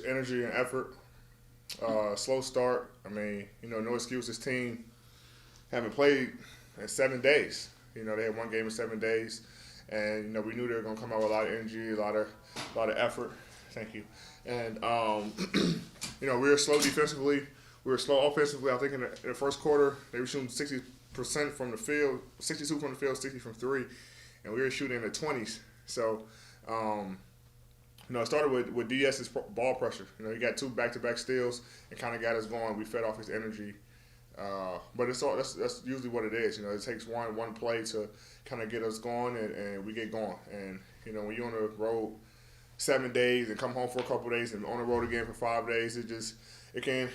energy and effort. Slow start. I mean, no excuse. This team haven't played in 7 days. They had one game in 7 days, and we knew they were going to come out with a lot of energy, a lot of effort. Thank you. And we were slow defensively. We were slow offensively. I think in the first quarter they were shooting 60% from the field, 62 from the field, 60 from three, and we were shooting in the 20s. So. It started with DS's ball pressure. He got two back-to-back steals and kind of got us going. We fed off his energy, but that's usually what it is. It takes one play to kind of get us going, and we get going. And when you're on the road 7 days and come home for a couple of days and on the road again for 5 days, it can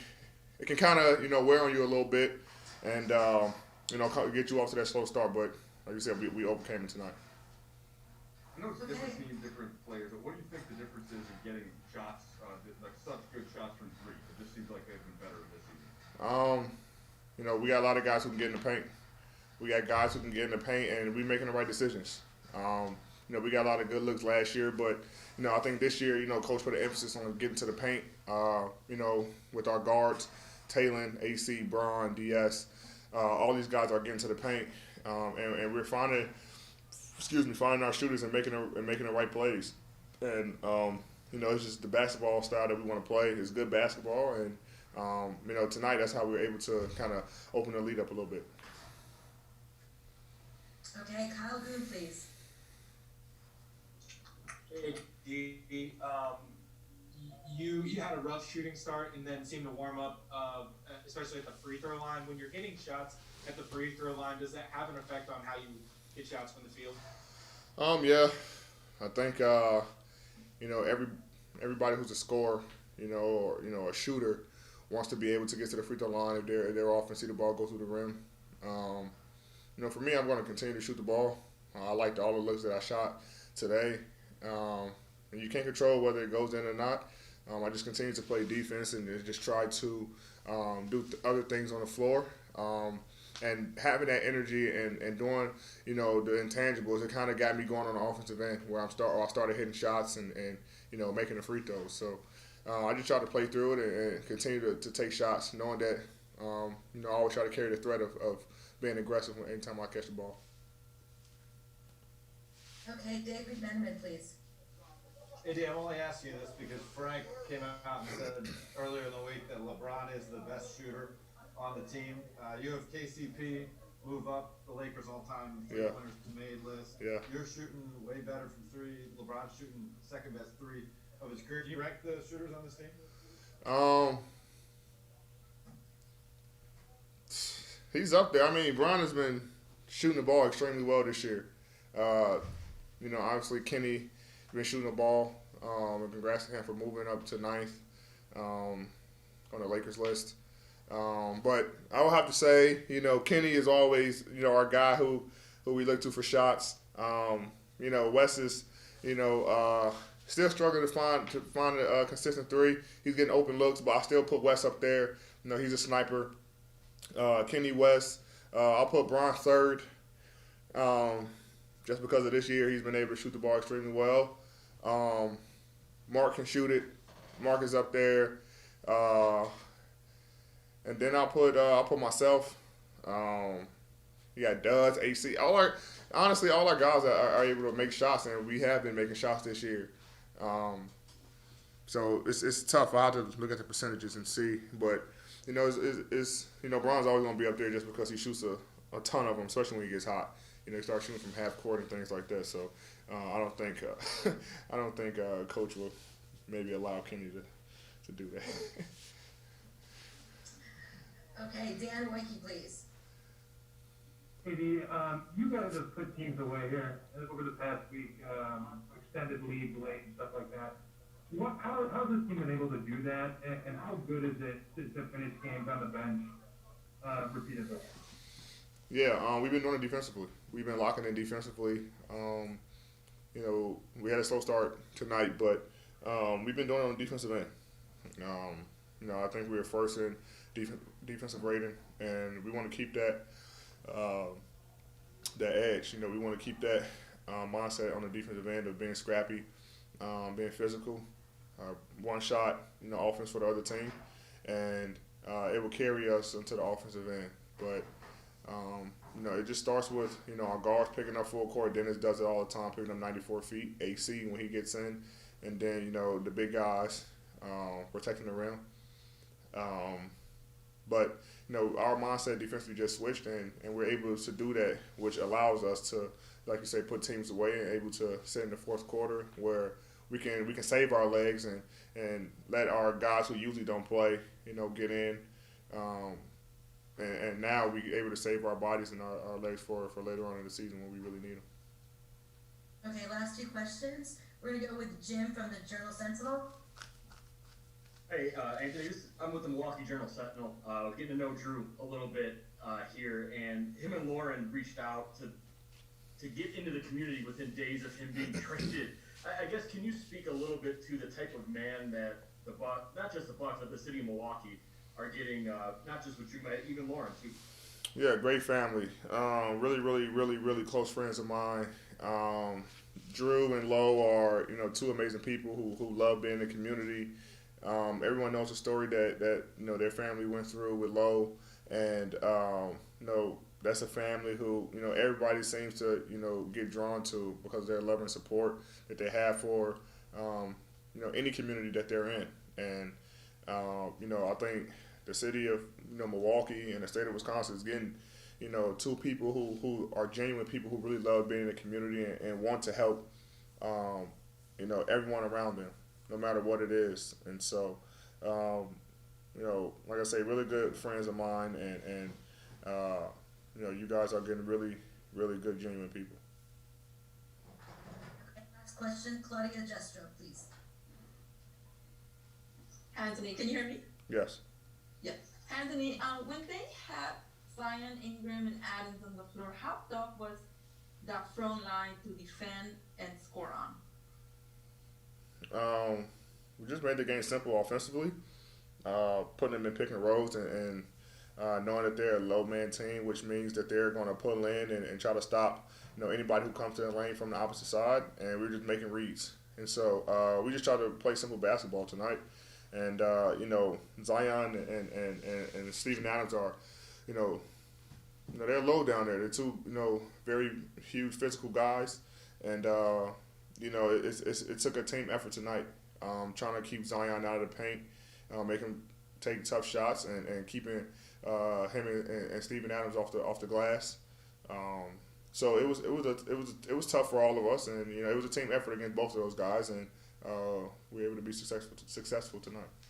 kind of wear on you a little bit, and get you off to that slow start. But like you said, we overcame it tonight. I know it's different teams, different players, but what do you think the difference is in getting shots, like such good shots from three? It just seems like they've been better this season. We got a lot of guys who can get in the paint. We got guys who can get in the paint, and we making the right decisions. We got a lot of good looks last year, but I think this year, coach put an emphasis on getting to the paint. With our guards, Talon, AC, Braun, DS, all these guys are getting to the paint, and we're finding our shooters and making the right plays. And it's just the basketball style that we want to play. It's good basketball, and tonight that's how we were able to kind of open the lead up a little bit. Okay, Kyle Goon, please. Hey, D. You had a rough shooting start and then seemed to warm up, especially at the free throw line. When you're hitting shots at the free throw line, does that have an effect on how you hit shots from the field? Yeah, I think everybody who's a scorer, or a shooter, wants to be able to get to the free throw line if they're off and see the ball go through the rim. For me, I'm going to continue to shoot the ball. I liked all the looks that I shot today. And you can't control whether it goes in or not. I just continue to play defense and just try to do other things on the floor. And having that energy and doing, the intangibles, it kind of got me going on the offensive end where I started hitting shots and making the free throws. So I just try to play through it and continue to take shots, knowing that, I always try to carry the threat of being aggressive anytime I catch the ball. Okay, David Benjamin, please. AD, I'm only asking you this because Frank came out and said earlier in the week that LeBron is the best shooter on the team. You have KCP move up the Lakers all-time three-pointers made list. Yeah. You're shooting way better from three. LeBron's shooting second best three of his career. Do you rank the shooters on this team? He's up there. I mean, Bron has been shooting the ball extremely well this year. Obviously Kenny been shooting the ball. And congrats to him for moving up to ninth on the Lakers list. But I will have to say, Kenny is always, our guy who we look to for shots. Wes is, still struggling to find a consistent three. He's getting open looks, but I still put Wes up there. He's a sniper. Kenny, West. I'll put Bron third. Just because of this year, he's been able to shoot the ball extremely well. Mark can shoot it. Mark is up there. And then I'll put myself. You got Duds, AC. All our guys are able to make shots, and we have been making shots this year. So it's tough. I have to look at the percentages and see, but it's Bron's always going to be up there just because he shoots a ton of them, especially when he gets hot. He starts shooting from half court and things like that. So I don't think coach will maybe allow Kenny to do that. Okay, Dan Wakey, please. Hey, D, you guys have put teams away here over the past week, extended lead late and stuff like that. How has this team been able to do that, and how good is it to finish games on the bench repeatedly? Yeah, we've been doing it defensively. We've been locking in defensively. We had a slow start tonight, but we've been doing it on the defensive end. I think we were first in defensive rating, and we want to keep that edge. We want to keep that mindset on the defensive end of being scrappy, being physical. one shot, offense for the other team, and it will carry us into the offensive end. But it just starts with our guards picking up full court. Dennis does it all the time, picking up 94 feet, AC when he gets in, and then the big guys protecting the rim. But our mindset defensively just switched, and we're able to do that, which allows us to, like you say, put teams away and able to sit in the fourth quarter where we can save our legs and let our guys who usually don't play, get in. And now we're able to save our bodies and our legs for later on in the season when we really need them. Okay, last two questions. We're going to go with Jim from the Journal Sentinel. Hey, Anthony, I'm with the Milwaukee Journal Sentinel. Getting to know Drew a little bit here, and him and Lauren reached out to get into the community within days of him being traded. I guess, can you speak a little bit to the type of man that the Bucks, not just the Bucks, but the city of Milwaukee are getting, not just with Drew, but even Lauren too? Yeah, great family. Really, really, really, really close friends of mine. Drew and Lo are, two amazing people who love being in the community. Everyone knows the story that their family went through with Lo, and that's a family who everybody seems to get drawn to because of their love and support that they have for any community that they're in. And I think the city of Milwaukee and the state of Wisconsin is getting two people who are genuine people who really love being in the community and want to help everyone around them, no matter what it is. And so, like I say, really good friends of mine, and you guys are getting really, really good, genuine people. Okay, last question, Claudia Jestro, please. Anthony, can you hear me? Yes. Yes. Anthony, when they had Zion, Ingram, and Adams on the floor, how tough was that front line to defend and score on? We just made the game simple offensively, putting them in pick and rolls and knowing that they're a low man team, which means that they're going to pull in and try to stop anybody who comes to the lane from the opposite side, and we're just making reads. And so we just try to play simple basketball tonight. And Zion and Steven Adams are, they're low down there. They're two very huge physical guys, and it took a team effort tonight, trying to keep Zion out of the paint, make him take tough shots, and keeping him and Steven Adams off the glass. So it was tough for all of us, and it was a team effort against both of those guys, and we were able to be successful tonight.